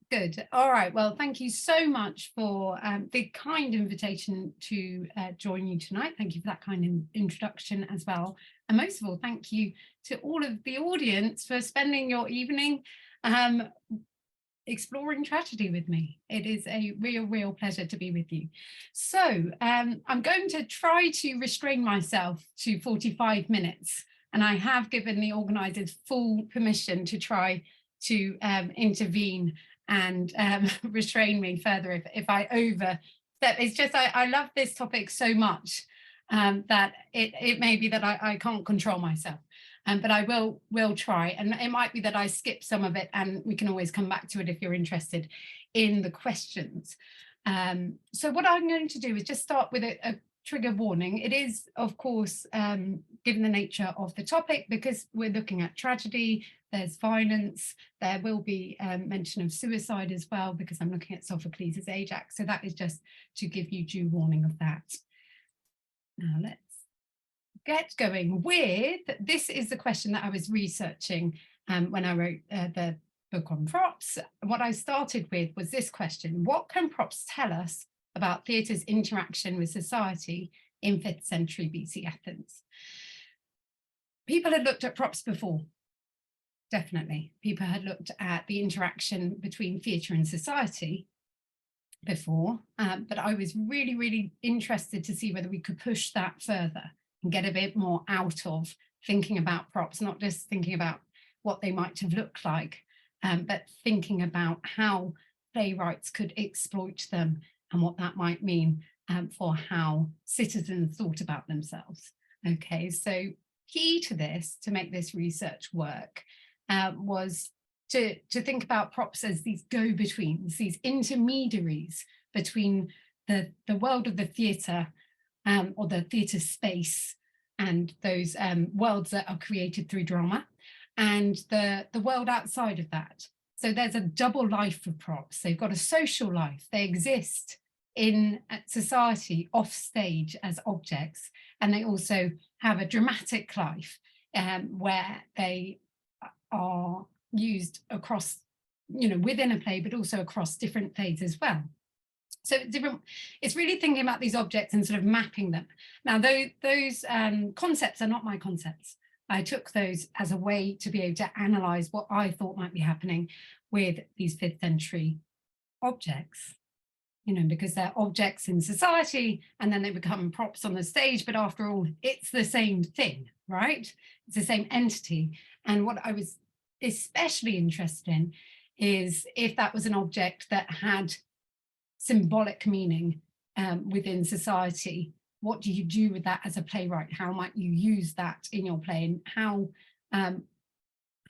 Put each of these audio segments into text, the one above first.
Good. All right. Well, thank you so much for the kind invitation to join you tonight. Thank you for that kind introduction as well. And most of all, thank you to all of the audience for spending your evening exploring tragedy with me. It is a real pleasure to be with you. So I'm going to try to restrain myself to 45 minutes. And I have given the organisers full permission to try to intervene and restrain me further if I overstep. It's just I love this topic so much that it may be that I can't control myself, but I will try. And it might be that I skip some of it, and we can always come back to it if you're interested in the questions. So what I'm going to do is just start with a trigger warning. It is, of course, given the nature of the topic, because we're looking at tragedy, there's violence, there will be mention of suicide as well, because I'm looking at Sophocles Ajax. So that is just to give you due warning of that. Now let's get going with, this is the question that I was researching when I wrote the book on props. What I started with was this question: what can props tell us about theatre's interaction with society in 5th century BC Athens? People had looked at props before. Definitely. People had looked at the interaction between theatre and society before, but I was really interested to see whether we could push that further and get a bit more out of thinking about props, not just thinking about what they might have looked like, but thinking about how playwrights could exploit them and what that might mean for how citizens thought about themselves. Okay, so key to this, to make this research work, was to think about props as these go-betweens, these intermediaries between the world of the theatre or the theatre space and those worlds that are created through drama, and the world outside of that. So there's a double life for props. They've got a social life. They exist in society off stage as objects, and they also have a dramatic life where they are used across, within a play, but also across different plays as well. So it's really thinking about these objects and sort of mapping them. Now, those concepts are not my concepts. I took those as a way to be able to analyze what I thought might be happening with these 5th century objects, because they're objects in society and then they become props on the stage. But after all, it's the same thing, right? It's the same entity. And what I was especially interested in is if that was an object that had symbolic meaning within society, what do you do with that as a playwright? How might you use that in your play? And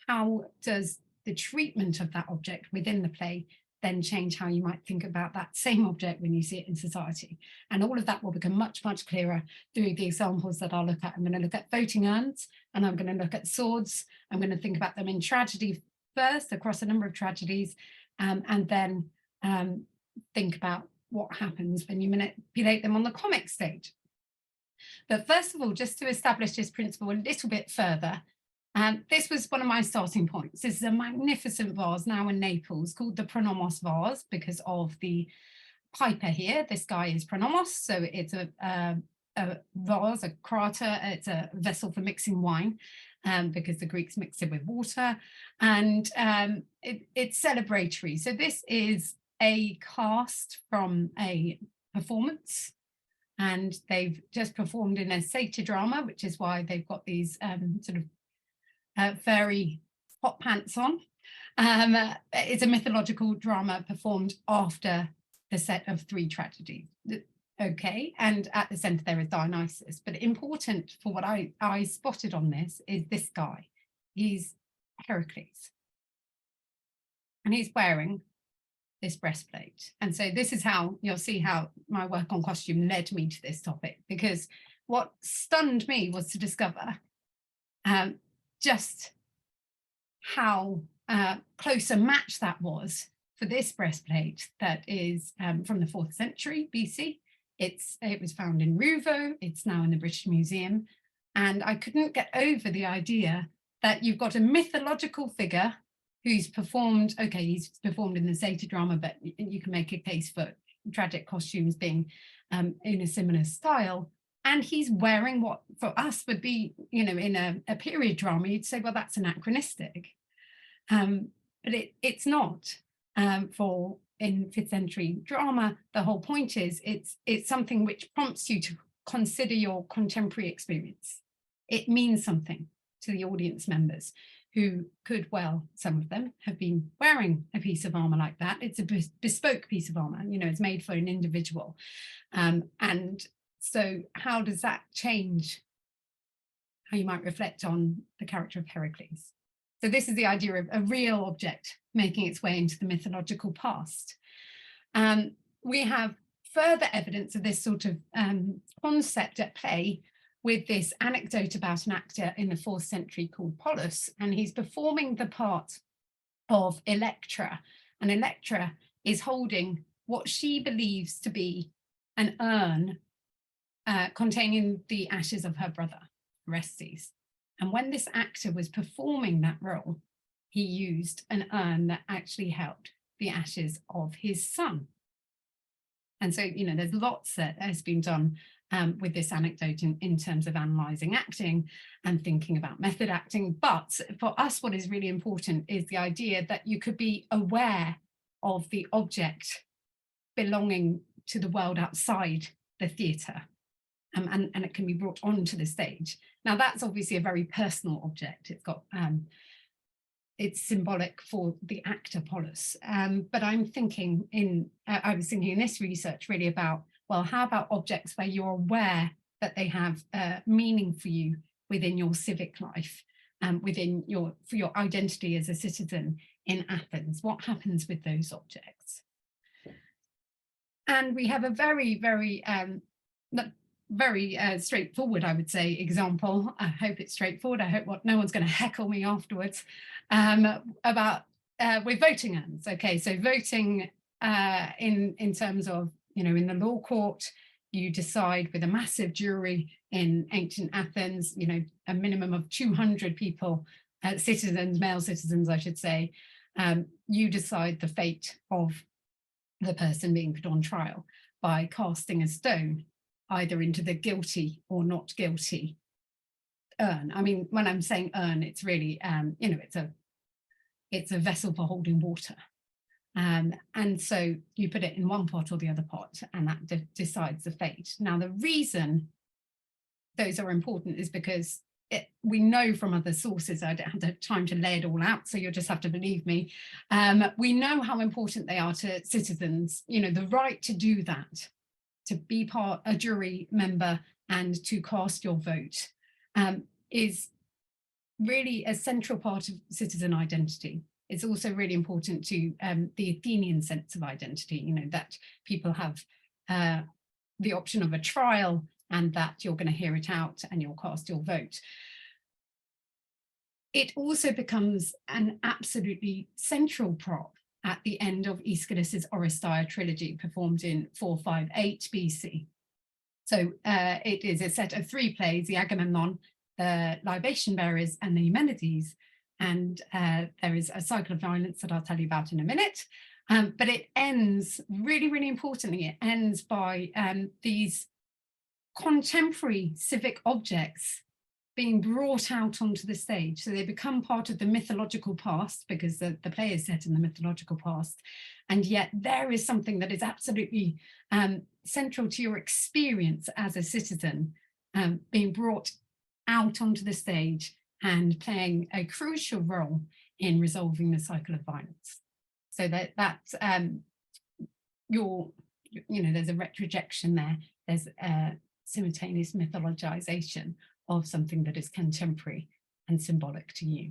how does the treatment of that object within the play then change how you might think about that same object when you see it in society? And all of that will become much clearer through the examples that I'll look at. I'm going to look at voting urns, and I'm going to look at swords. I'm going to think about them in tragedy first, across a number of tragedies, and then think about what happens when you manipulate them on the comic stage. But first of all, just to establish this principle a little bit further, this was one of my starting points. This is a magnificent vase now in Naples called the Pronomos vase because of the piper here. This guy is Pronomos, so it's a vase, a crater. It's a vessel for mixing wine because the Greeks mixed it with water, and it's celebratory. So this is a cast from a performance, and they've just performed in a satyr drama, which is why they've got these sort of furry hot pants on. It's a mythological drama performed after the set of 3 tragedies. Okay, and at the centre there is Dionysus. But important for what I spotted on this is this guy. He's Heracles. And he's wearing this breastplate. And so this is how you'll see how my work on costume led me to this topic, because what stunned me was to discover just how close a match that was for this breastplate that is from the 4th century BC. It was found in Ruvo. It's now in the British Museum. And I couldn't get over the idea that you've got a mythological figure who's performed, okay, he's performed in the satyr drama, but you can make a case for tragic costumes being in a similar style. And he's wearing what for us would be, you know, in a period drama, you'd say, well, that's anachronistic. But it's not. For in 5th century drama, the whole point is it's something which prompts you to consider your contemporary experience. It means something to the audience members who could, well, some of them have been wearing a piece of armor like that. It's a bespoke piece of armor, you know, it's made for an individual. And so how does that change how you might reflect on the character of Heracles? So this is the idea of a real object making its way into the mythological past. We have further evidence of this sort of concept at play with this anecdote about an actor in the 4th century called Polus, and he's performing the part of Electra. And Electra is holding what she believes to be an urn containing the ashes of her brother, Orestes. And when this actor was performing that role, he used an urn that actually held the ashes of his son. And so, you know, there's lots that has been done with this anecdote in terms of analysing acting and thinking about method acting. But for us, what is really important is the idea that you could be aware of the object belonging to the world outside the theatre. And it can be brought onto the stage. Now, that's obviously a very personal object. It's got, it's symbolic for the actor Polus. But I'm thinking I was thinking in this research really about, well, how about objects where you're aware that they have meaning for you within your civic life, within for your identity as a citizen in Athens? What happens with those objects? And we have a very, very straightforward, I would say, example. I hope it's straightforward. I hope no one's going to heckle me afterwards about with voting urns. Okay, so voting in terms of, you know, in the law court, you decide with a massive jury in ancient Athens, you know, a minimum of 200 people, citizens, male citizens, I should say, you decide the fate of the person being put on trial by casting a stone either into the guilty or not guilty urn. I mean, when I'm saying urn, it's really, you know, it's a vessel for holding water. And so you put it in one pot or the other pot, and that decides the fate. Now, the reason those are important is because we know from other sources, I don't have the time to lay it all out, so you'll just have to believe me. We know how important they are to citizens, you know, the right to do that, to be a jury member and to cast your vote is really a central part of citizen identity. It's also really important to the Athenian sense of identity, you know, that people have the option of a trial and that you're going to hear it out and you'll cast your vote. It also becomes an absolutely central prop at the end of Aeschylus Oresteia trilogy, performed in 458 BC. So it is a set of 3 plays, the Agamemnon, the Libation Bearers, and the Eumenides. And there is a cycle of violence that I'll tell you about in a minute. But it ends, really, really importantly, it ends by these contemporary civic objects being brought out onto the stage. So they become part of the mythological past because the play is set in the mythological past. And yet there is something that is absolutely central to your experience as a citizen being brought out onto the stage and playing a crucial role in resolving the cycle of violence. So that's you know, there's a retrojection there. There's a simultaneous mythologization of something that is contemporary and symbolic to you.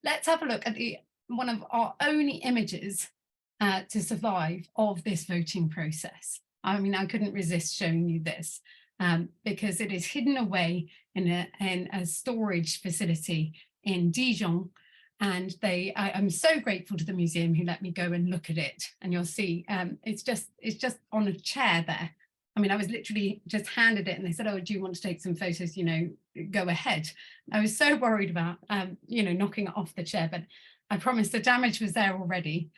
Let's have a look at one of our only images to survive of this voting process. I mean, I couldn't resist showing you this because it is hidden away in a storage facility in Dijon. And I'm so grateful to the museum who let me go and look at it. And you'll see it's just on a chair there. I mean, I was literally just handed it and they said, oh, do you want to take some photos? You know, go ahead. I was so worried about, you know, knocking it off the chair, but I promise the damage was there already.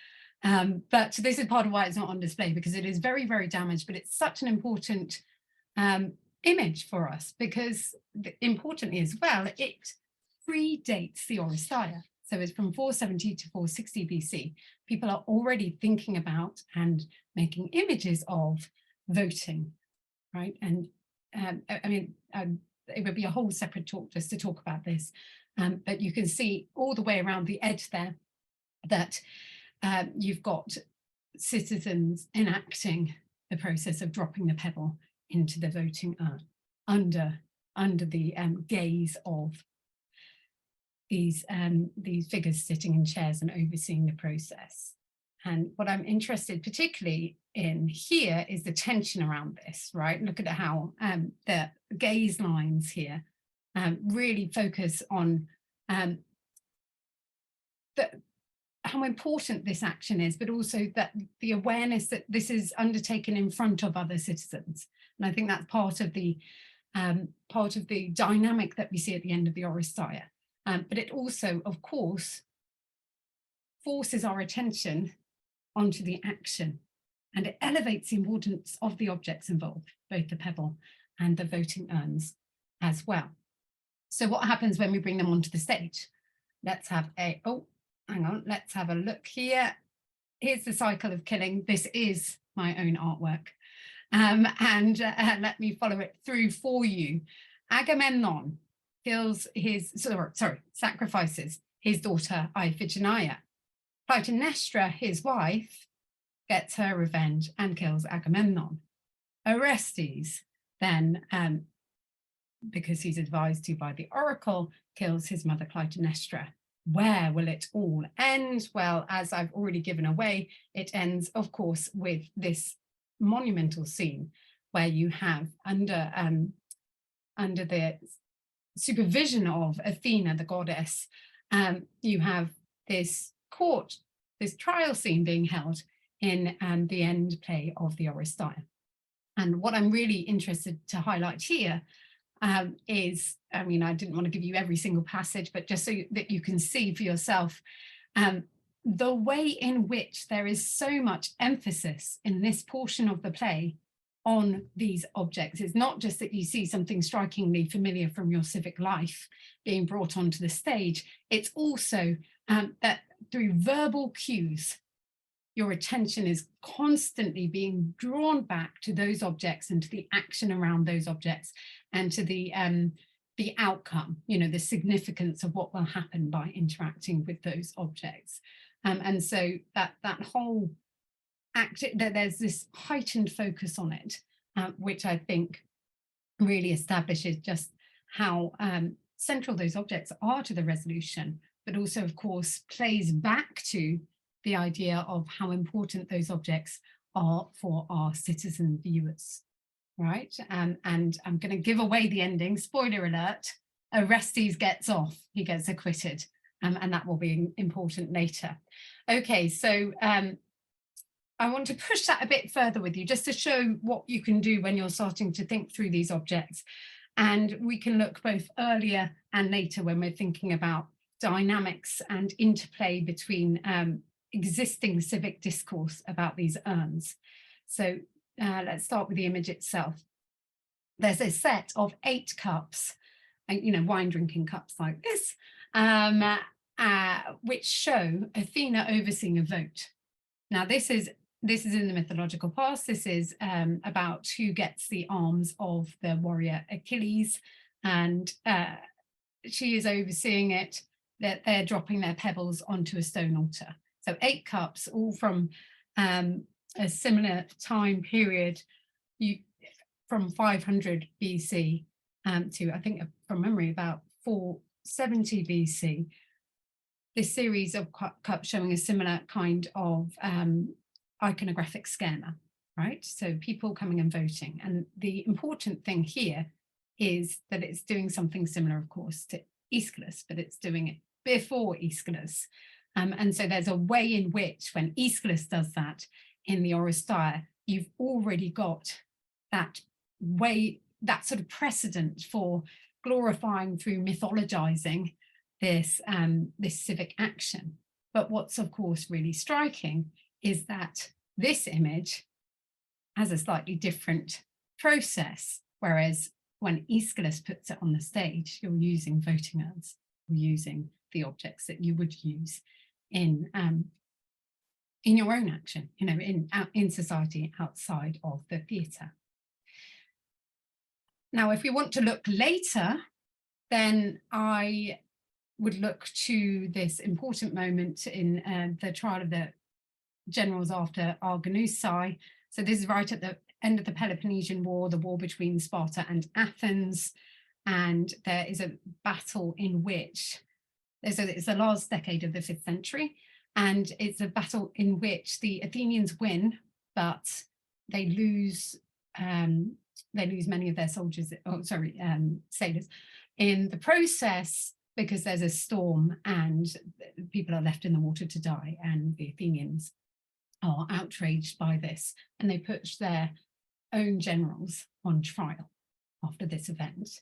But this is part of why it's not on display, because it is very, very damaged, but it's such an important image for us, because importantly as well, it predates the Oresteia. So it's from 470 to 460 BC. People are already thinking about and making images of voting, right? And I mean, it would be a whole separate talk just to talk about this. But you can see all the way around the edge there that you've got citizens enacting the process of dropping the pebble into the voting urn under the gaze of these figures sitting in chairs and overseeing the process. And what I'm interested particularly in here is the tension around this, right? Look at how the gaze lines here really focus on how important this action is, but also that the awareness that this is undertaken in front of other citizens. And I think that's part of the dynamic that we see at the end of the Oresteia. But it also, of course, forces our attention onto the action, and it elevates the importance of the objects involved, both the pebble and the voting urns as well. So what happens when we bring them onto the stage? Let's have a, let's have a look here. Here's the cycle of killing. This is my own artwork. And let me follow it through for you. Agamemnon sacrifices his daughter Iphigenia. Clytemnestra, his wife, gets her revenge and kills Agamemnon. Orestes then, because he's advised to by the oracle, kills his mother Clytemnestra. Where will it all end? Well, as I've already given away, it ends, of course, with this monumental scene where you have under the supervision of Athena, the goddess, you have this trial scene being held in the end play of the Oresteia. And what I'm really interested to highlight here is, I mean, I didn't want to give you every single passage, but just so that you can see for yourself the way in which there is so much emphasis in this portion of the play on these objects. It's not just that you see something strikingly familiar from your civic life being brought onto the stage, it's also that through verbal cues, your attention is constantly being drawn back to those objects and to the action around those objects and to the outcome, you know, the significance of what will happen by interacting with those objects. And so that whole act, there's this heightened focus on it, which I think really establishes just how central those objects are to the resolution, but also, of course, plays back to the idea of how important those objects are for our citizen viewers, right? And I'm going to give away the ending. Spoiler alert, Orestes gets off, he gets acquitted, and that will be important later. Okay, so I want to push that a bit further with you, just to show what you can do when you're starting to think through these objects. And we can look both earlier and later when we're thinking about dynamics and interplay between existing civic discourse about these urns. So let's start with the image itself. There's a set of 8 cups, you know, wine drinking cups like this, which show Athena overseeing a vote. Now this is in the mythological past. This is about who gets the arms of the warrior Achilles, and she is overseeing it, that they're dropping their pebbles onto a stone altar. So 8 cups, all from a similar time period, from 500 BC to, I think from memory, about 470 BC. This series of cups showing a similar kind of iconographic schema, right? So people coming and voting. And the important thing here is that it's doing something similar, of course, to Aeschylus, but it's doing it before Aeschylus. And so there's a way in which, when Aeschylus does that in the Oresteia, you've already got that way, that sort of precedent for glorifying through mythologizing this civic action. But what's of course really striking is that this image has a slightly different process, whereas when Aeschylus puts it on the stage, you're using voting urns, you're using the objects that you would use in your own action, you know, in society outside of the theatre. Now, if we want to look later, then I would look to this important moment in the trial of the generals after Argonousai. So this is right at the end of the Peloponnesian War, the war between Sparta and Athens. And there is a battle in which, so it's the last decade of the 5th century, and it's a battle in which the Athenians win, but they lose many of their soldiers, sailors in the process, because there's a storm and people are left in the water to die, and the Athenians are outraged by this, and they put their own generals on trial after this event.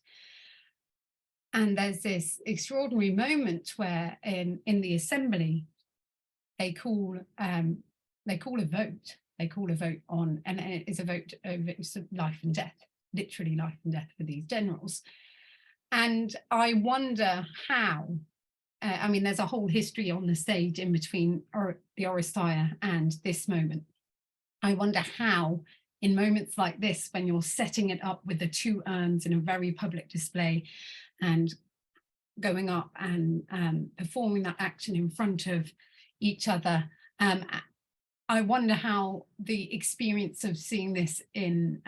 And there's this extraordinary moment where in the assembly they call a vote. They call a vote on, and it is a vote over life and death, literally life and death for these generals. And I wonder how, I mean, there's a whole history on the stage in between the Oresteia and this moment. I wonder how, in moments like this, when you're setting it up with the 2 urns in a very public display and going up and performing that action in front of each other, I wonder how the experience of seeing this in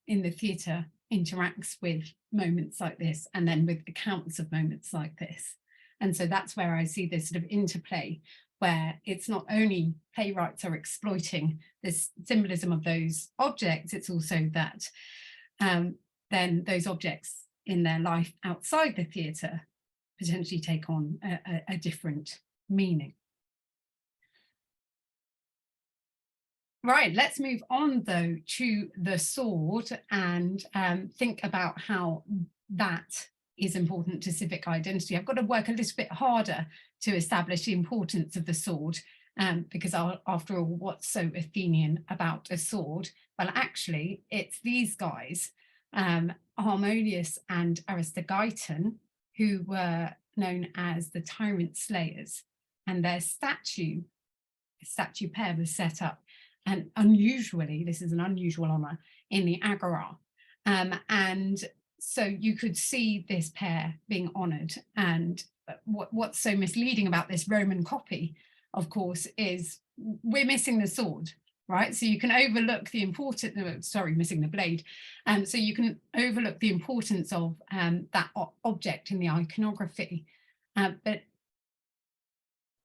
the theatre interacts with moments like this, and then with accounts of moments like this. And so that's where I see this sort of interplay, where it's not only playwrights are exploiting this symbolism of those objects, it's also that then those objects in their life outside the theatre potentially take on a different meaning. Right, let's move on though to the sword and think about how that is important to civic identity. I've got to work a little bit harder to establish the importance of the sword, because after all, what's so Athenian about a sword? Well, actually, it's these guys, Harmodius and Aristophanes, who were known as the tyrant slayers, and their statue pair was set up, and unusually, this is an unusual honor, in the Agora. And so you could see this pair being honored. And what's so misleading about this Roman copy, of course, is we're missing the sword, right? So you can overlook the importance, missing the blade. So you can overlook the importance of that object in the iconography. But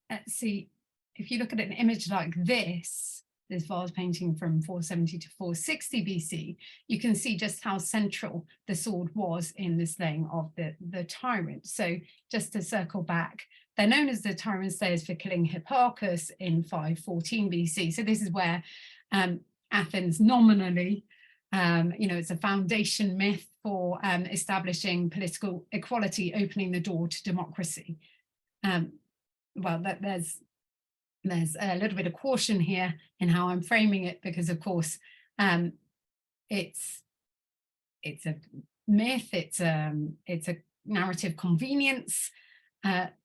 let's see, if you look at an image like this vase painting from 470 to 460 BC, you can see just how central the sword was in the slaying of the tyrant. So just to circle back, they're known as the tyrant slayers for killing Hipparchus in 514 BC. So this is where Athens nominally, it's a foundation myth for establishing political equality, opening the door to democracy. Well, there's a little bit of caution here in how I'm framing it, because of course it's a myth, it's a narrative convenience.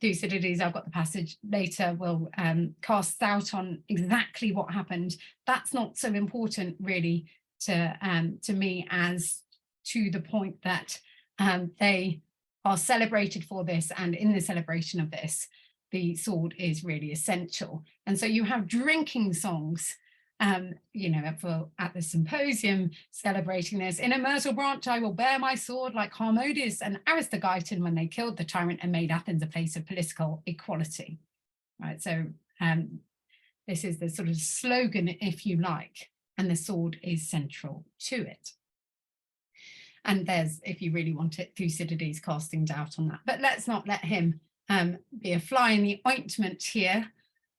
Thucydides, I've got the passage later, will cast doubt on exactly what happened. That's not so important really to me as to the point that they are celebrated for this, and in the celebration of this, the sword is really essential. And so you have drinking songs, at the symposium celebrating this. In a myrtle branch, I will bear my sword like Harmodius and Aristophanes when they killed the tyrant and made Athens a place of political equality. Right, so this is the sort of slogan, if you like, and the sword is central to it. And there's, if you really want it, Thucydides casting doubt on that. But let's not let him be a fly in the ointment here.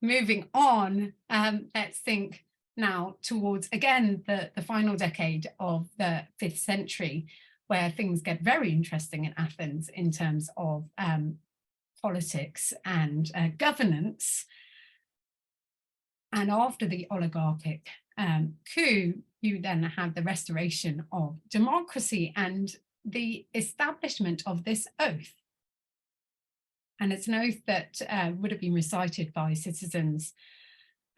Moving on, let's think now towards, again, the final decade of the 5th century, where things get very interesting in Athens in terms of politics and governance. And after the oligarchic coup, you then have the restoration of democracy and the establishment of this oath. And it's an oath that would have been recited by citizens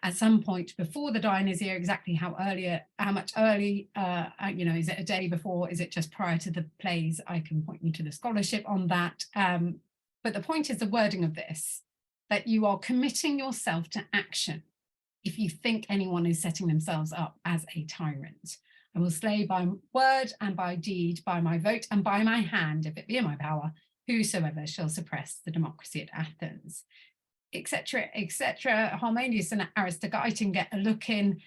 at some point before the Dionysia. Exactly how much early, is it a day before? Is it just prior to the plays? I can point you to the scholarship on that. But the point is the wording of this, that you are committing yourself to action if you think anyone is setting themselves up as a tyrant. I will slay by word and by deed, by my vote and by my hand, if it be in my power, whosoever shall suppress the democracy at Athens, etc., etc. Harmonious and Aristophanes get a look in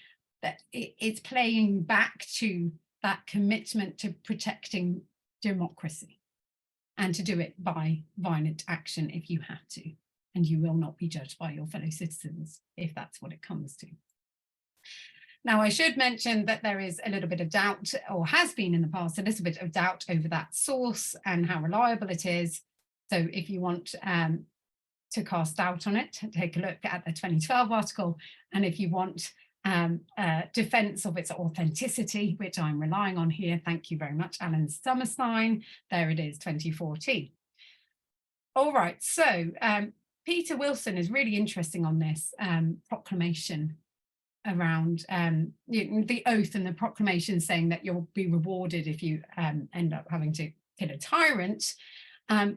that it's playing back to that commitment to protecting democracy and to do it by violent action if you have to. And you will not be judged by your fellow citizens if that's what it comes to. Now, I should mention that there is a little bit of doubt, or has been in the past, a little bit of doubt over that source and how reliable it is. So if you want to cast doubt on it, take a look at the 2012 article. And if you want defense of its authenticity, which I'm relying on here, thank you very much, Alan Summerstein, there it is, 2014. All right, so Peter Wilson is really interesting on this proclamation around the oath and the proclamation saying that you'll be rewarded if you end up having to kill a tyrant,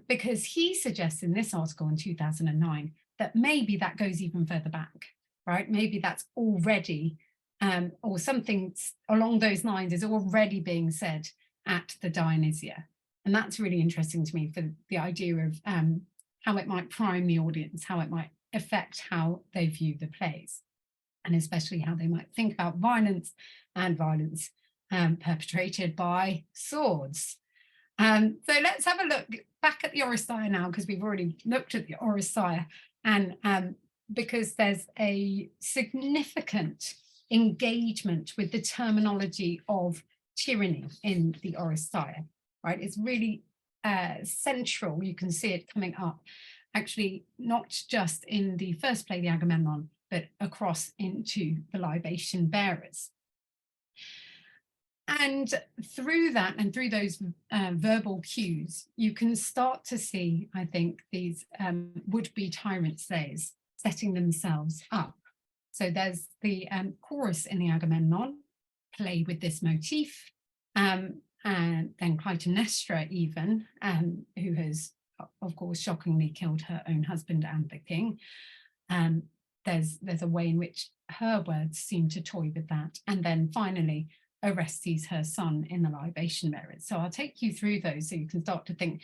because he suggests in this article in 2009 that maybe that goes even further back, right? Maybe that's already, or something along those lines is already being said at the Dionysia. And that's really interesting to me for the idea of how it might prime the audience, how it might affect how they view the plays, and especially how they might think about violence and violence perpetrated by swords. So let's have a look back at the Oresteia now, because we've already looked at the Oresteia, and because there's a significant engagement with the terminology of tyranny in the Oresteia, right? It's really central. You can see it coming up, actually, not just in the first play, the Agamemnon, but across into the libation bearers. And through that and through those verbal cues, you can start to see, I think, these would-be tyrant slayers setting themselves up. So there's the chorus in the Agamemnon, play with this motif, and then Clytemnestra even, who has, of course, shockingly killed her own husband and the king. There's a way in which her words seem to toy with that. And then finally, Orestes, her son, in the libation bearers. So I'll take you through those so you can start to think.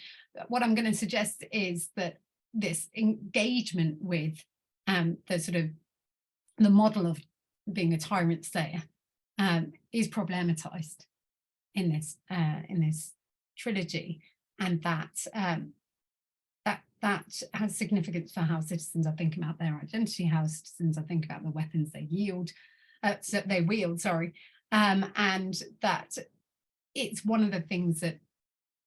What I'm going to suggest is that this engagement with the sort of the model of being a tyrant slayer is problematized in this trilogy, and that has significance for how citizens are thinking about their identity, how citizens are thinking about the weapons they wield, and that it's one of the things that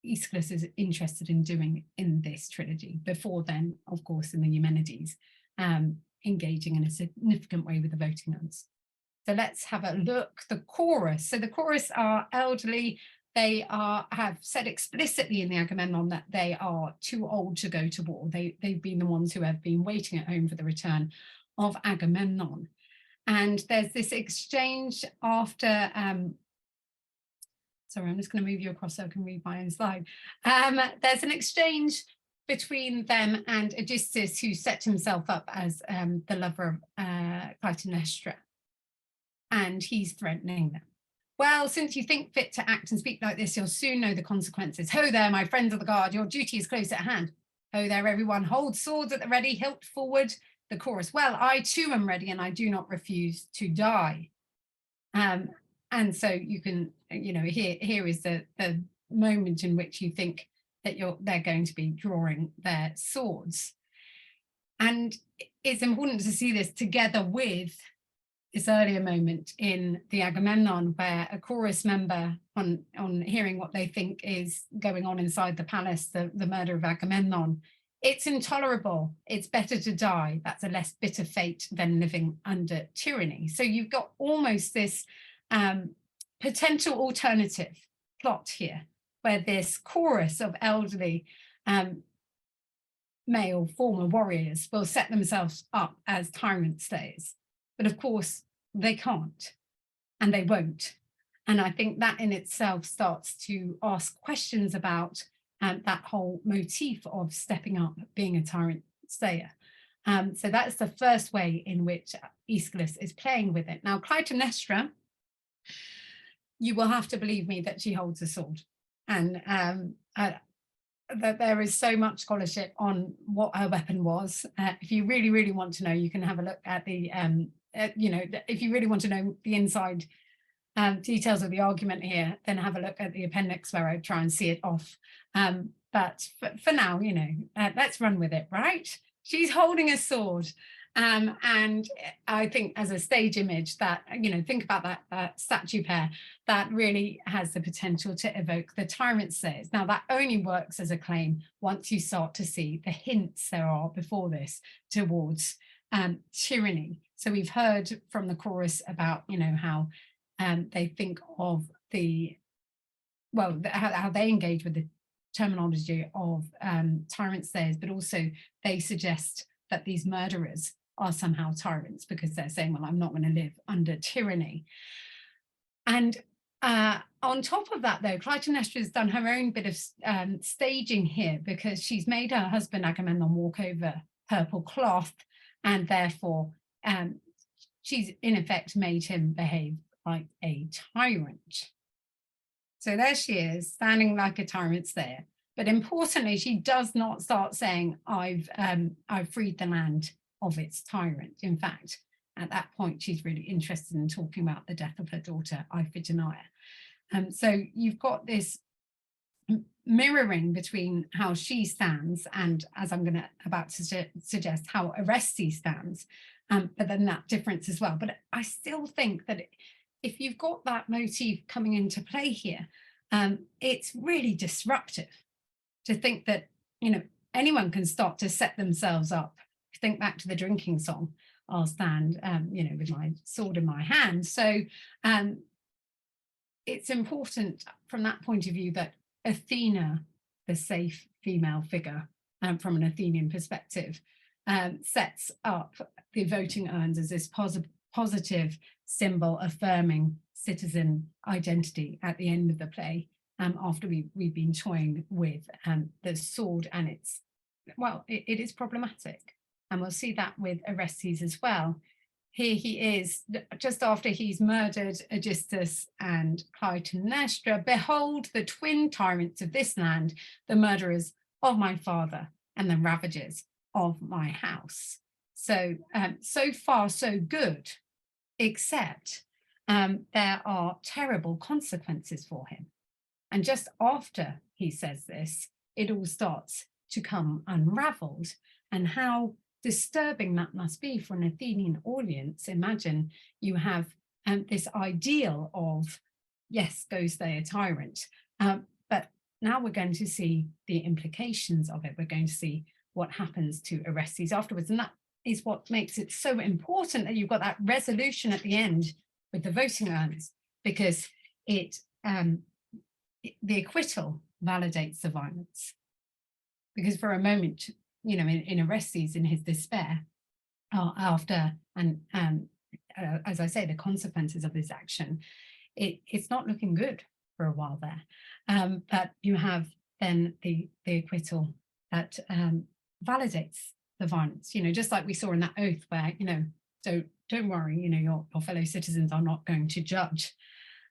Aeschylus is interested in doing in this trilogy. Before then, of course, in the Eumenides, engaging in a significant way with the voting urns. So let's have a look. The chorus. So the chorus are elderly. They have said explicitly in the Agamemnon that they are too old to go to war. They've been the ones who have been waiting at home for the return of Agamemnon. And there's this exchange after, sorry, I'm just going to move you across so I can read my own slide. There's an exchange between them and Odysseus, who set himself up as the lover of Clytemnestra. And he's threatening them. Well, since you think fit to act and speak like this, you'll soon know the consequences. Ho there, my friends of the guard, your duty is close at hand. Ho there, everyone, hold swords at the ready, hilt forward. The chorus, well, I too am ready and I do not refuse to die. And so you can, here is the moment in which you think that they're going to be drawing their swords. And it's important to see this together with this earlier moment in the Agamemnon, where a chorus member, on hearing what they think is going on inside the palace, the murder of Agamemnon, It's intolerable. It's better to die. That's a less bitter fate than living under tyranny. So you've got almost this potential alternative plot here, where this chorus of elderly male former warriors will set themselves up as tyrant slayers. But of course, they can't, and they won't. And I think that in itself starts to ask questions about that whole motif of stepping up, being a tyrant slayer. So that's the first way in which Aeschylus is playing with it. Now, Clytemnestra, you will have to believe me that she holds a sword. And that there is so much scholarship on what her weapon was. If you really, really want to know, you can have a look at the, if you really want to know the inside details of the argument here, then have a look at the appendix where I try and see it off. But for now, let's run with it, right? She's holding a sword. And I think as a stage image that, think about that statue pair, that really has the potential to evoke the tyrant slayers. Now, that only works as a claim once you start to see the hints there are before this towards tyranny. So we've heard from the chorus about, how they think of how they engage with the terminology of tyrant slayers, but also they suggest that these murderers are somehow tyrants because they're saying, well, I'm not going to live under tyranny. And on top of that, though, Clytemnestra has done her own bit of staging here because she's made her husband Agamemnon walk over purple cloth, and therefore she's in effect made him behave like a tyrant. So there she is, standing like a tyrant there. But importantly, she does not start saying, I've freed the land of its tyrant. In fact, at that point, she's really interested in talking about the death of her daughter, Iphigenia. So you've got this mirroring between how she stands and, as I'm about to suggest, how Orestes stands, but then that difference as well. But I still think that if you've got that motif coming into play here, it's really disruptive to think that, anyone can start to set themselves up. Think back to the drinking song, I'll stand, with my sword in my hand. So it's important from that point of view that Athena, the safe female figure, from an Athenian perspective, sets up the voting urns as this positive symbol affirming citizen identity at the end of the play, after we've been toying with the sword, and it is problematic. And we'll see that with Orestes as well. Here he is, just after he's murdered Aegisthus and Clytemnestra. Behold the twin tyrants of this land, the murderers of my father and the ravagers of my house. So, so far so good, except there are terrible consequences for him. And just after he says this, it all starts to come unraveled, and how disturbing that must be for an Athenian audience. Imagine you have this ideal of, yes, goes they a tyrant, but now we're going to see the implications of it. We're going to see what happens to Orestes afterwards, and that is what makes it so important that you've got that resolution at the end with the voting urns, because the acquittal validates the violence. Because for a moment, in Orestes, in his despair, after, and as I say, the consequences of his action, it's not looking good for a while there. But you have then the acquittal that validates the violence, just like we saw in that oath where, so don't worry, your fellow citizens are not going to judge.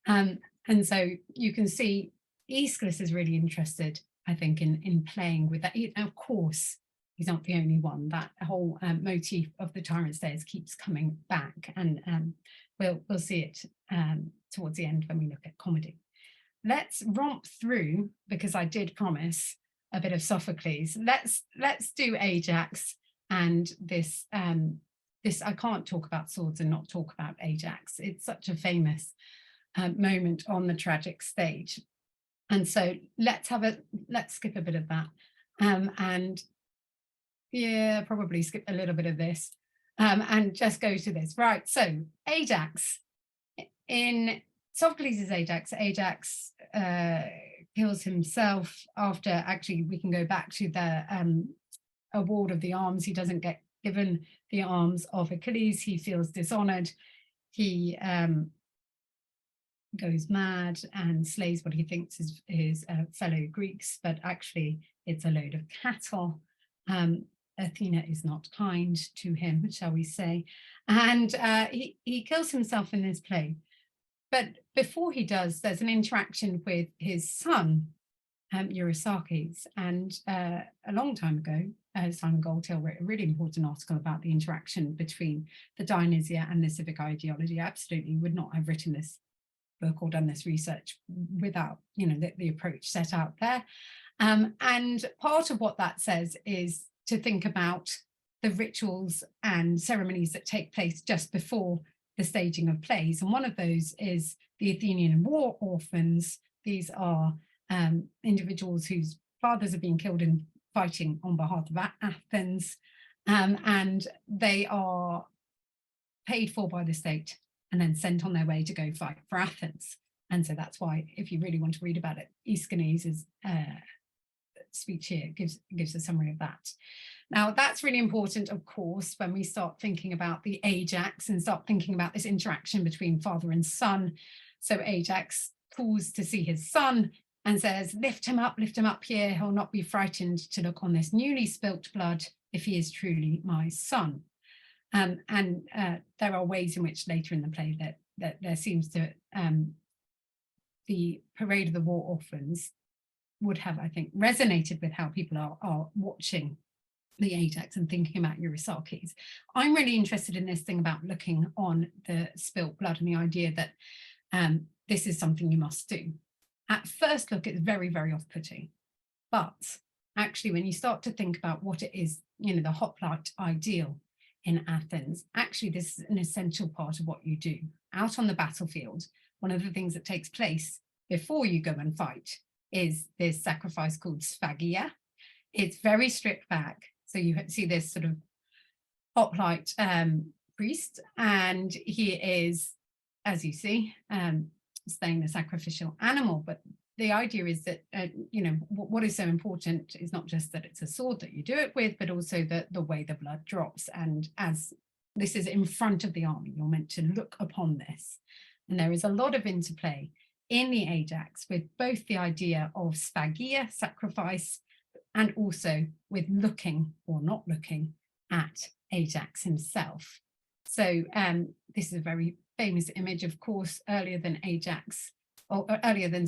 And so you can see Aeschylus is really interested, I think, in playing with that. Of course, he's not the only one. That whole motif of the tyrant slayers keeps coming back, and we'll see it towards the end when we look at comedy. Let's romp through, because I did promise a bit of Sophocles. Let's do Ajax, and this I can't talk about swords and not talk about Ajax. It's such a famous moment on the tragic stage. And so let's skip a bit of that. And Yeah, probably skip a little bit of this and just go to this. Right, so Ajax. In Sophocles' Ajax, Ajax kills himself after, actually, we can go back to the award of the arms. He doesn't get given the arms of Achilles. He feels dishonored. He goes mad and slays what he thinks is his fellow Greeks, but actually it's a load of cattle. Athena is not kind to him, shall we say, and he kills himself in this play. But before he does, there's an interaction with his son, Eurysakes, and a long time ago, Simon Goldhill wrote a really important article about the interaction between the Dionysia and the Civic ideology. I absolutely would not have written this book or done this research without, the approach set out there. And part of what that says is to think about the rituals and ceremonies that take place just before the staging of plays. And one of those is the Athenian war orphans. These are individuals whose fathers have been killed in fighting on behalf of Athens, and they are paid for by the state and then sent on their way to go fight for Athens. And so that's why, if you really want to read about it, Aeschylus' speech here gives a summary of that. Now, that's really important, of course, when we start thinking about the Ajax and start thinking about this interaction between father and son. So Ajax calls to see his son and says, lift him up here. He'll not be frightened to look on this newly spilt blood if he is truly my son. And there are ways in which later in the play that there seems to, the parade of the war orphans would have, I think, resonated with how people are watching the Ajax and thinking about Eurysakes. I'm really interested in this thing about looking on the spilt blood and the idea that this is something you must do. At first look, it's very, very off-putting. But actually, when you start to think about what it is, the hoplite ideal in Athens, actually, this is an essential part of what you do. Out on the battlefield, one of the things that takes place before you go and fight is this sacrifice called sphagia. It's very stripped back. So you see this sort of hoplite priest, and he is, as you see, slaying the sacrificial animal. But the idea is that, what is so important is not just that it's a sword that you do it with, but also the way the blood drops. And as this is in front of the army, you're meant to look upon this. And there is a lot of interplay in the Ajax with both the idea of sphagia, sacrifice, and also with looking or not looking at Ajax himself. So this is a very famous image, of course, earlier than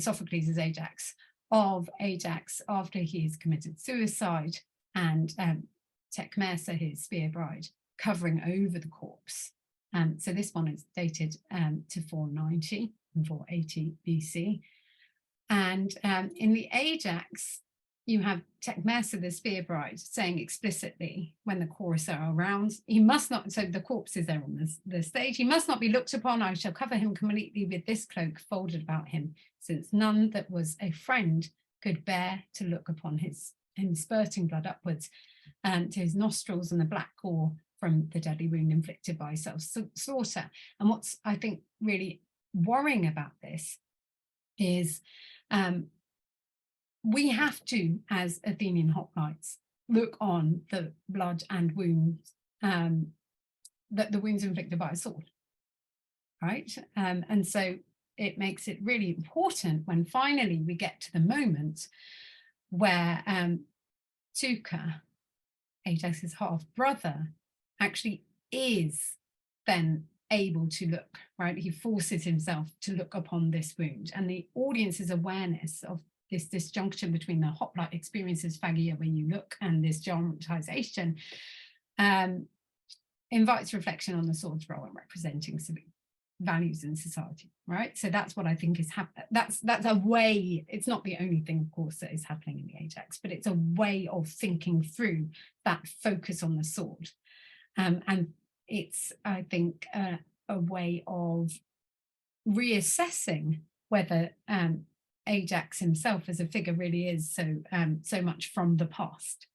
Sophocles' Ajax, of Ajax after he has committed suicide, and Tecmessa, his spear bride, covering over the corpse. So this one is dated to 490 and 480 BC. And in the Ajax, you have Tecmessa, the spear bride, saying explicitly when the chorus are around, he must not, so the corpse is there on the stage, he must not be looked upon. I shall cover him completely with this cloak folded about him, since none that was a friend could bear to look upon him spurting blood upwards to his nostrils and the black gore from the deadly wound inflicted by self-slaughter. And what's, I think, really worrying about this is we have to, as Athenian hoplites, look on the blood and wounds, the wounds inflicted by a sword, right? And so it makes it really important when finally we get to the moment where Tuca, Ajax's half-brother, actually is then able to look, right? He forces himself to look upon this wound, and the audience's awareness of this disjunction between the hoplite experiences sphagia when you look and this dramatization invites reflection on the sword's role in representing civic values in society, right? So that's what I think is happening. That's a way, it's not the only thing, of course, that is happening in the Ajax, but it's a way of thinking through that focus on the sword. And it's, I think, a way of reassessing whether Ajax himself as a figure really is so much from the past.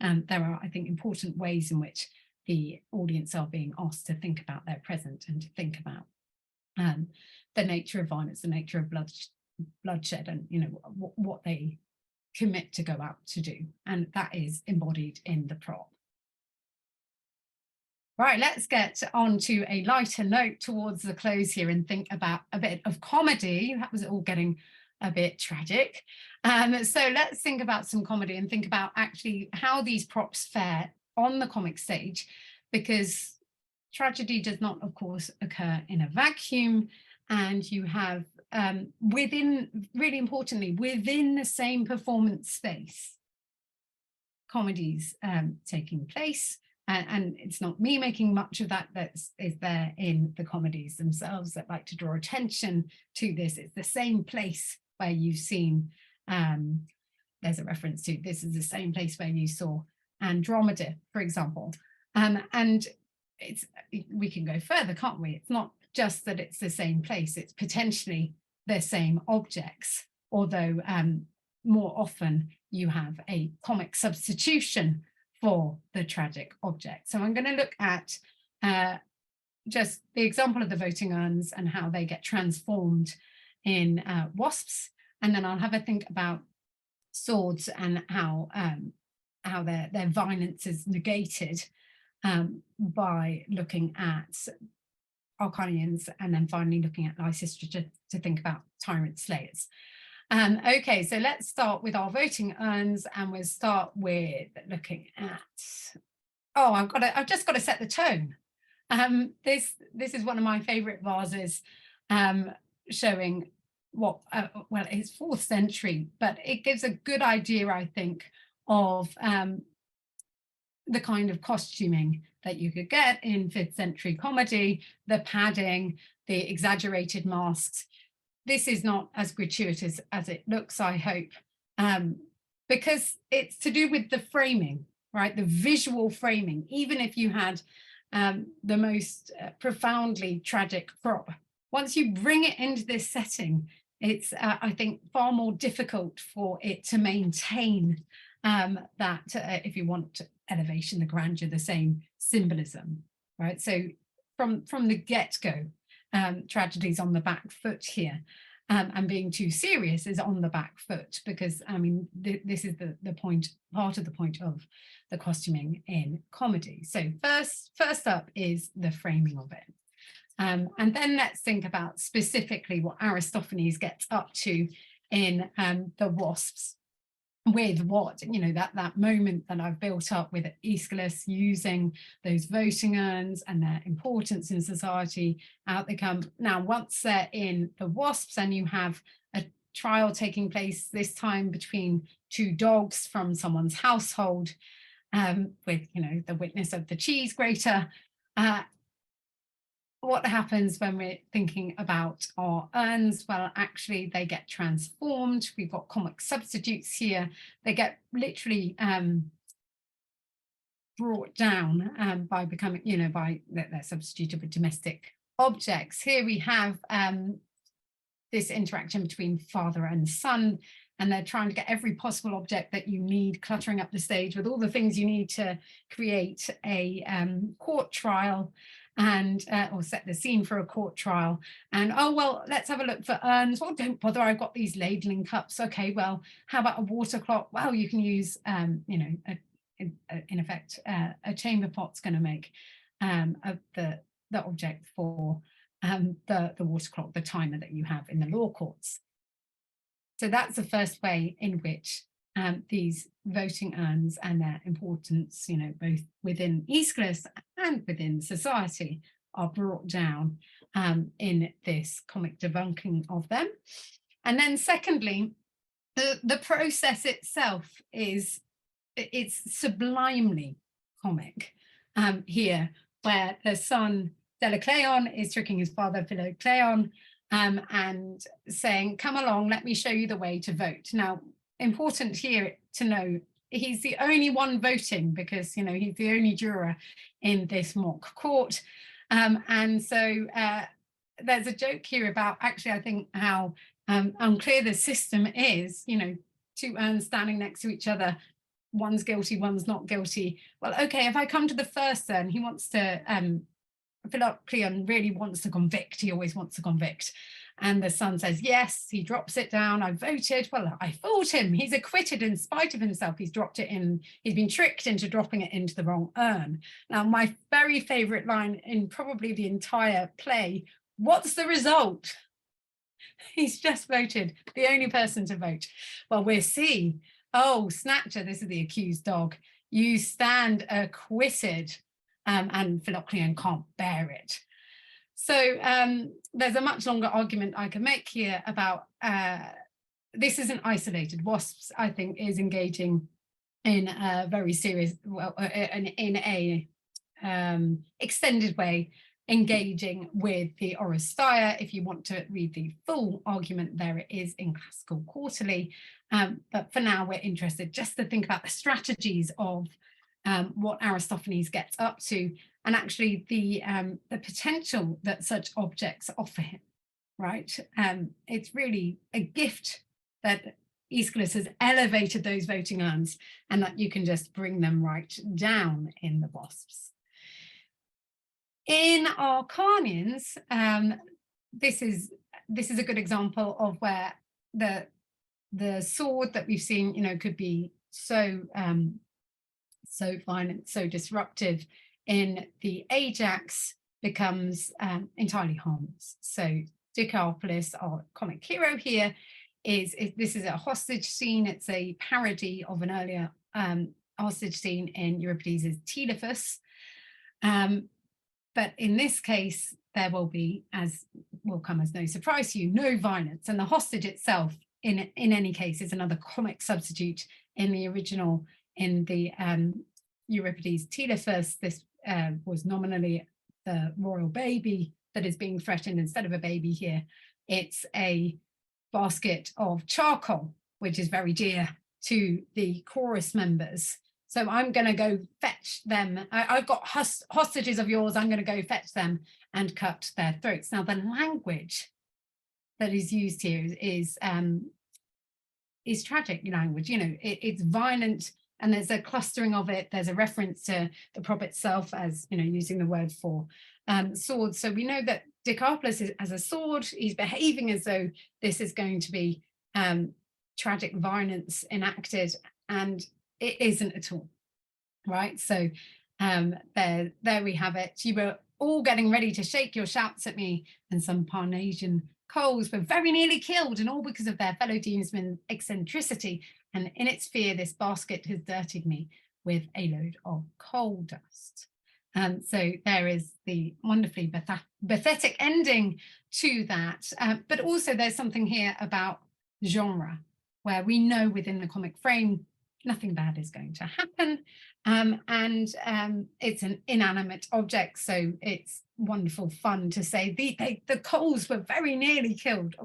there are, I think, important ways in which the audience are being asked to think about their present and to think about the nature of violence, the nature of bloodshed, and what they commit to go out to do, and that is embodied in the prop. Right, let's get on to a lighter note towards the close here and think about a bit of comedy. That was all getting a bit tragic. So let's think about some comedy and think about actually how these props fare on the comic stage, because tragedy does not, of course, occur in a vacuum, and you have really importantly, within the same performance space, comedies taking place. And it's not me making much of that, is there in the comedies themselves that like to draw attention to this. It's the same place where you've seen, there's a reference to, this is the same place where you saw Andromeda, for example. And we can go further, can't we? It's not just that it's the same place, it's potentially the same objects, although more often you have a comic substitution for the tragic object. So I'm going to look at just the example of the voting urns and how they get transformed in wasps, and then I'll have a think about swords and how their violence is negated by looking at Arcanians, and then finally looking at Lysistrata to think about tyrant slayers. Okay, so let's start with our voting urns, and we'll start with looking at, I've just got to set the tone. This is one of my favorite vases, showing what, well, it's 4th century, but it gives a good idea, I think, of the kind of costuming that you could get in 5th century comedy, the padding, the exaggerated masks. This is not as gratuitous as it looks, I hope, because it's to do with the framing, right? The visual framing. Even if you had the most profoundly tragic prop, once you bring it into this setting, it's, I think, far more difficult for it to maintain that, if you want elevation, the grandeur, the same symbolism, right? So from the get-go, tragedy's on the back foot here, and being too serious is on the back foot, because I mean this is the point, part of the point of the costuming in comedy. So first up is the framing of it, and then let's think about specifically what Aristophanes gets up to in the wasps, with what, that moment that I've built up with Aeschylus using those voting urns and their importance in society. Out they come. Now, once they're in the wasps and you have a trial taking place, this time between 2 dogs from someone's household, with, the witness of the cheese grater, what happens when we're thinking about our urns? Well, actually, they get transformed. We've got comic substitutes here. They get literally brought down by becoming, they're substituted with domestic objects. Here we have this interaction between father and son, and they're trying to get every possible object that you need, cluttering up the stage with all the things you need to create a court trial, and or set the scene for a court trial. And well, let's have a look for urns. Well, don't bother, I've got these ladling cups. Okay, well, how about a water clock? Well, you can use in effect a chamber pot's going to make the object for the water clock, the timer that you have in the law courts. So that's the first way in which these voting urns and their importance, both within Aeschylus and within society, are brought down in this comic debunking of them. And then secondly, the process itself it's sublimely comic here, where the son Delacleon is tricking his father Philocleon and saying, come along, let me show you the way to vote. Now, important here to know, he's the only one voting, because he's the only juror in this mock court, and so there's a joke here about, actually, I think, how unclear the system is. 2 urns standing next to each other, one's guilty, one's not guilty. Well, okay, if I come to the first then, he wants to, Philocleon really wants to convict, he always wants to convict. And the son says, yes, he drops it down. I voted. Well, I fooled him. He's acquitted in spite of himself. He's dropped it in. He's been tricked into dropping it into the wrong urn. Now, my very favorite line in probably the entire play, what's the result? He's just voted, the only person to vote. Well, we'll see. Oh, Snatcher, this is the accused dog. You stand acquitted. And Philocleon can't bear it. So there's a much longer argument I can make here about this isn't isolated. Wasps, I think, is engaging in a very serious, well, in a extended way, engaging with the Oresteia. If you want to read the full argument, there it is in Classical Quarterly. But for now, we're interested just to think about the strategies of what Aristophanes gets up to, and actually the potential that such objects offer him, right? It's really a gift that Aeschylus has elevated those voting urns, and that you can just bring them right down in the wasps. In Arcanians, this is a good example of where the sword that we've seen, you know, could be so violent, so disruptive in the Ajax becomes entirely harmless. So Dicapolis, our comic hero here, this is a hostage scene. It's a parody of an earlier hostage scene in Euripides' Telephus. But in this case, there will be, as will come as no surprise to you, no violence. And the hostage itself, in any case, is another comic substitute. In the original, in the Euripides Telephus, this was nominally the royal baby that is being threatened. Instead of a baby here, it's a basket of charcoal, which is very dear to the chorus members. So I'm going to go fetch them. I've got hostages of yours. I'm going to go fetch them and cut their throats. Now, the language that is used here is tragic language. You know, it's violent, and there's a clustering of it. There's a reference to the prop itself as, you know, using the word for sword. So we know that Dicapolis has a sword. He's behaving as though this is going to be tragic violence enacted, and it isn't at all, right? So there we have it. You were all getting ready to shake your shouts at me, and some Parnassian coals were very nearly killed, and all because of their fellow demonsmen's eccentricity. And in its fear, this basket has dirtied me with a load of coal dust. So there is the wonderfully pathetic ending to that. But also there's something here about genre, where we know within the comic frame, nothing bad is going to happen. And it's an inanimate object, so it's wonderful fun to say the coals were very nearly killed.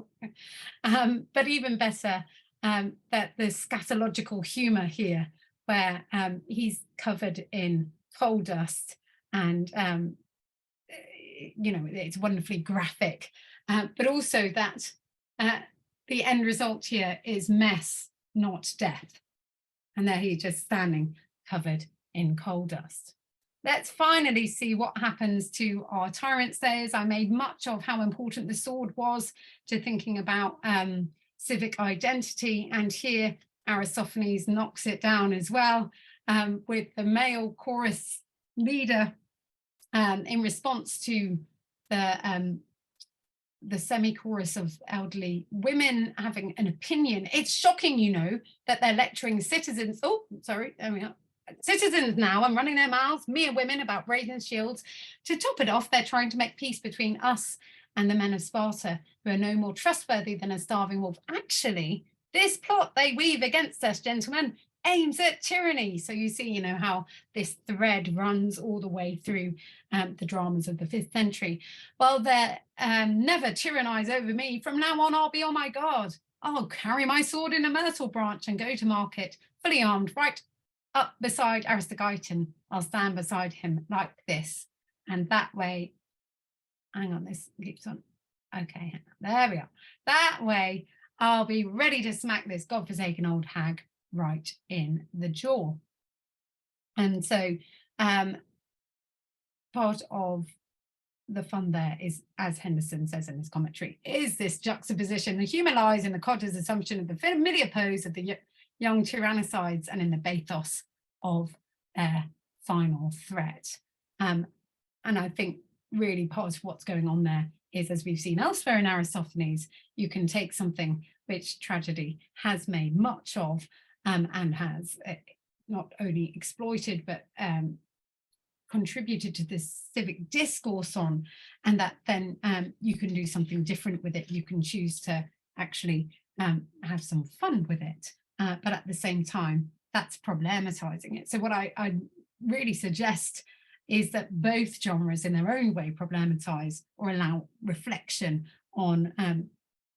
But even better, that the scatological humor here, where he's covered in coal dust, and you know, it's wonderfully graphic, but also that the end result here is mess, not death. And there he's just standing covered in coal dust. Let's finally see what happens to our tyrant slayers. I made much of how important the sword was to thinking about civic identity, and here Aristophanes knocks it down as well, with the male chorus leader in response to the semi-chorus of elderly women having an opinion. It's shocking, you know, that they're lecturing citizens. Oh, sorry, there we are. Citizens now and running their mouths, mere women, about brazen shields. To top it off, they're trying to make peace between us and the men of Sparta, who are no more trustworthy than a starving wolf. Actually, this plot they weave against us, gentlemen, aims at tyranny. So you see, you know, how this thread runs all the way through the dramas of the 5th century. Well, they're never tyrannize over me. From now on, I'll be on my guard. I'll carry my sword in a myrtle branch and go to market, fully armed, right up beside Aristogeiton. I'll stand beside him like this. And that way, hang on, this keeps on. Okay, there we are. That way, I'll be ready to smack this godforsaken old hag right in the jaw. And so part of the fun there is, as Henderson says in his commentary, is this juxtaposition, the humour lies in the cotter's assumption of the familiar pose of the young tyrannicides and in the bathos of their final threat. And I think really part of what's going on there is, as we've seen elsewhere in Aristophanes, you can take something which tragedy has made much of and has not only exploited, but contributed to this civic discourse on, and that then you can do something different with it. You can choose to actually have some fun with it, but at the same time, that's problematizing it. So what I really suggest is that both genres in their own way problematize or allow reflection on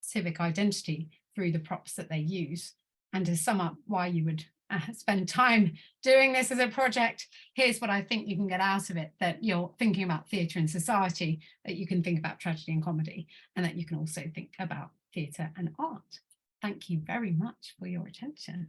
civic identity through the props that they use. And to sum up why you would spend time doing this as a project, here's what I think you can get out of it: that you're thinking about theatre and society, that you can think about tragedy and comedy, and that you can also think about theatre and art. Thank you very much for your attention.